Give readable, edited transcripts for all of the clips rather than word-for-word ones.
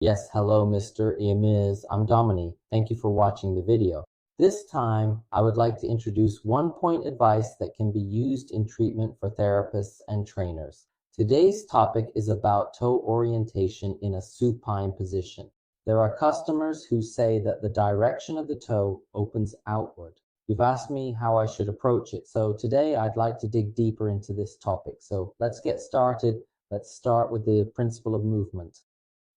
Yes, hello Mr. Ms. I'm Dominique. Thank you for watching the video. This time, I would like to introduce one-point advice that can be used in treatment for therapists and trainers. Today's topic is about toe orientation in a supine position. There are customers who say that the direction of the toe opens outward. You've asked me how I should approach it, so today I'd like to dig deeper into this topic. So let's get started. Let's start with the principle of movement.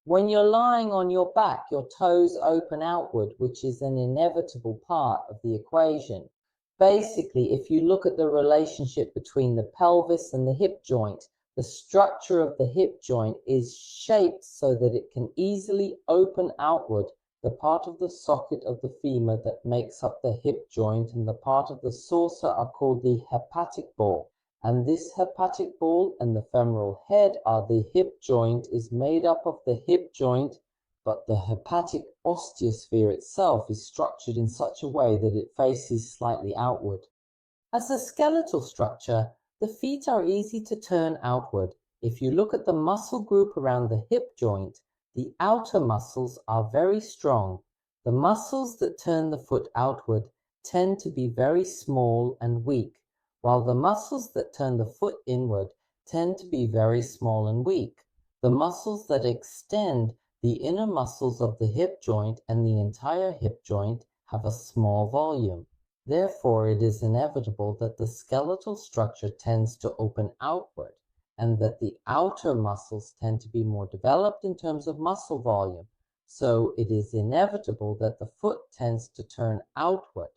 When you're lying on your back, your toes open outward, which is an inevitable part of the equation. Basically, if you look at the relationship between the pelvis and the hip joint, the structure of the hip joint is shaped so that it can easily open outward. The part of the socket of the femur that makes up the hip joint and the part of the saucer are called the hepatic ball. And this hepatic ball and the femoral head are the hip joint is made up of the hip joint, but the hepatic osteosphere itself is structured in such a way that it faces slightly outward. As a skeletal structure, the feet are easy to turn outward. If you look at the muscle group around the hip joint, the outer muscles are very strong. The muscles that turn the foot outward tend to be very small and weak, while the muscles that turn the foot inward tend to be very small and weak. The muscles that extend the inner muscles of the hip joint and the entire hip joint have a small volume. Therefore, it is inevitable that the skeletal structure tends to open outward, and that the outer muscles tend to be more developed in terms of muscle volume. So it is inevitable that the foot tends to turn outward.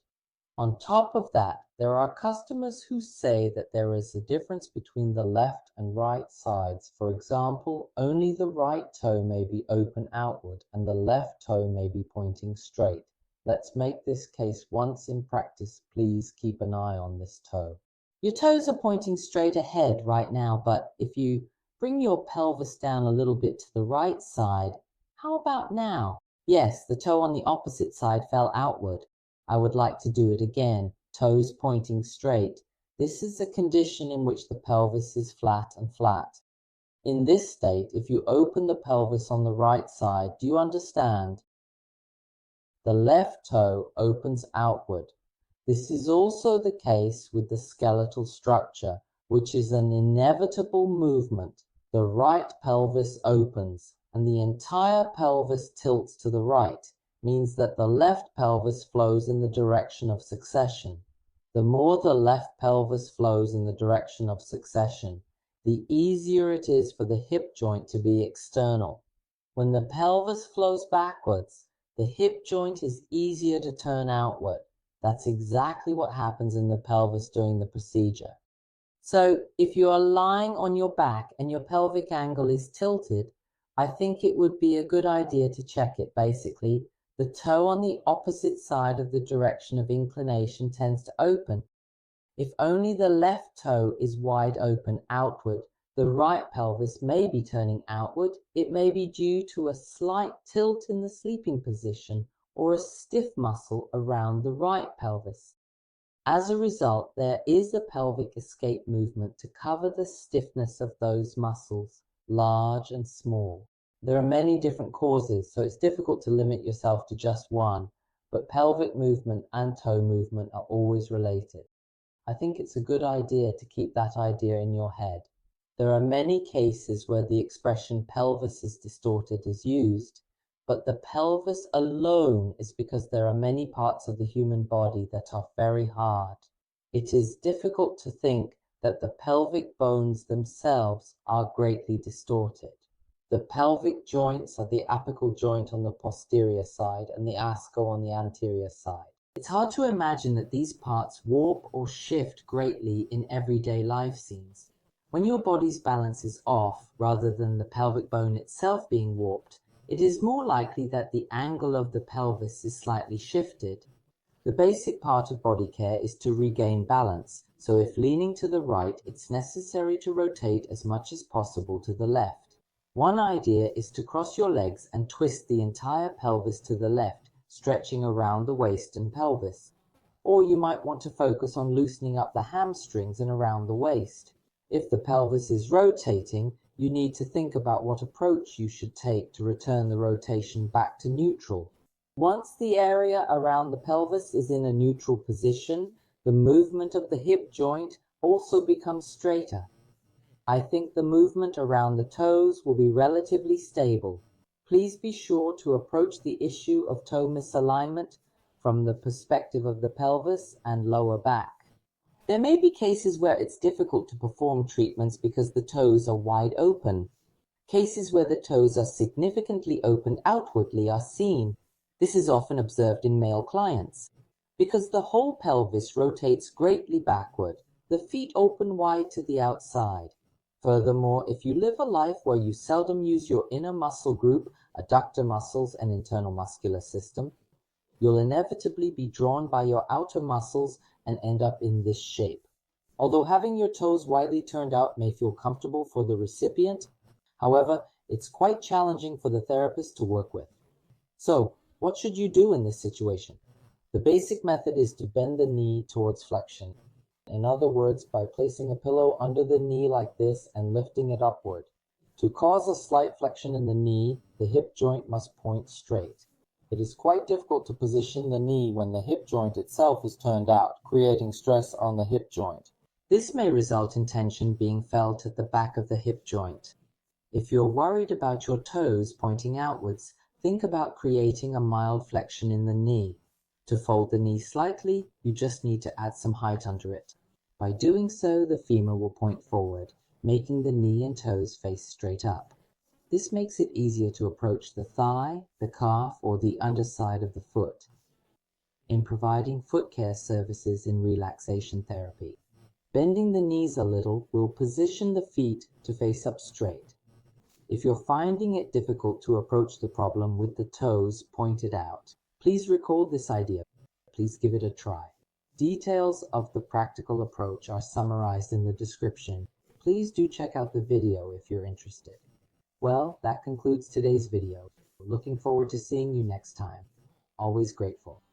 On top of that, there are customers who say that there is a difference between the left and right sides. For example, only the right toe may be open outward and the left toe may be pointing straight. Let's make this case once in practice. Please keep an eye on this toe. Your toes are pointing straight ahead right now, but if you bring your pelvis down a little bit to the right side, how about now? Yes, the toe on the opposite side fell outward. I would like to do it again, toes pointing straight. This is a condition in which the pelvis is flat and flat. In this state, if you open the pelvis on the right side, do you understand? The left toe opens outward. This is also the case with the skeletal structure, which is an inevitable movement. The right pelvis opens, and the entire pelvis tilts to the right. Means that the left pelvis flows in the direction of succession. The more the left pelvis flows in the direction of succession, the easier it is for the hip joint to be external. When the pelvis flows backwards, the hip joint is easier to turn outward. That's exactly what happens in the pelvis during the procedure. So if you are lying on your back and your pelvic angle is tilted, I think it would be a good idea to check it. Basically, the toe on the opposite side of the direction of inclination tends to open. If only the left toe is wide open outward, the right pelvis may be turning outward. It may be due to a slight tilt in the sleeping position or a stiff muscle around the right pelvis. As a result, there is a pelvic escape movement to cover the stiffness of those muscles, large and small. There are many different causes, so it's difficult to limit yourself to just one, but pelvic movement and toe movement are always related. I think it's a good idea to keep that idea in your head. There are many cases where the expression pelvis is distorted is used, but the pelvis alone is because there are many parts of the human body that are very hard. It is difficult to think that the pelvic bones themselves are greatly distorted. The pelvic joints are the apical joint on the posterior side and the asco on the anterior side. It's hard to imagine that these parts warp or shift greatly in everyday life scenes. When your body's balance is off, rather than the pelvic bone itself being warped, it is more likely that the angle of the pelvis is slightly shifted. The basic part of body care is to regain balance, so if leaning to the right, it's necessary to rotate as much as possible to the left. One idea is to cross your legs and twist the entire pelvis to the left, stretching around the waist and pelvis. Or you might want to focus on loosening up the hamstrings and around the waist. If the pelvis is rotating, you need to think about what approach you should take to return the rotation back to neutral. Once the area around the pelvis is in a neutral position, the movement of the hip joint also becomes straighter. I think the movement around the toes will be relatively stable. Please be sure to approach the issue of toe misalignment from the perspective of the pelvis and lower back. There may be cases where it's difficult to perform treatments because the toes are wide open. Cases where the toes are significantly open outwardly are seen. This is often observed in male clients. Because the whole pelvis rotates greatly backward, the feet open wide to the outside. Furthermore, if you live a life where you seldom use your inner muscle group, adductor muscles, and internal muscular system, you'll inevitably be drawn by your outer muscles and end up in this shape. Although having your toes widely turned out may feel comfortable for the recipient, however, it's quite challenging for the therapist to work with. So, what should you do in this situation? The basic method is to bend the knee towards flexion. In other words, by placing a pillow under the knee like this and lifting it upward. To cause a slight flexion in the knee, the hip joint must point straight. It is quite difficult to position the knee when the hip joint itself is turned out, creating stress on the hip joint. This may result in tension being felt at the back of the hip joint. If you're worried about your toes pointing outwards, think about creating a mild flexion in the knee. To fold the knee slightly, you just need to add some height under it. By doing so, the femur will point forward, making the knee and toes face straight up. This makes it easier to approach the thigh, the calf, or the underside of the foot. In providing foot care services in relaxation therapy, bending the knees a little will position the feet to face up straight. If you're finding it difficult to approach the problem with the toes pointed out, please recall this idea. Please give it a try. Details of the practical approach are summarized in the description. Please do check out the video if you're interested. Well, that concludes today's video. Looking forward to seeing you next time. Always grateful.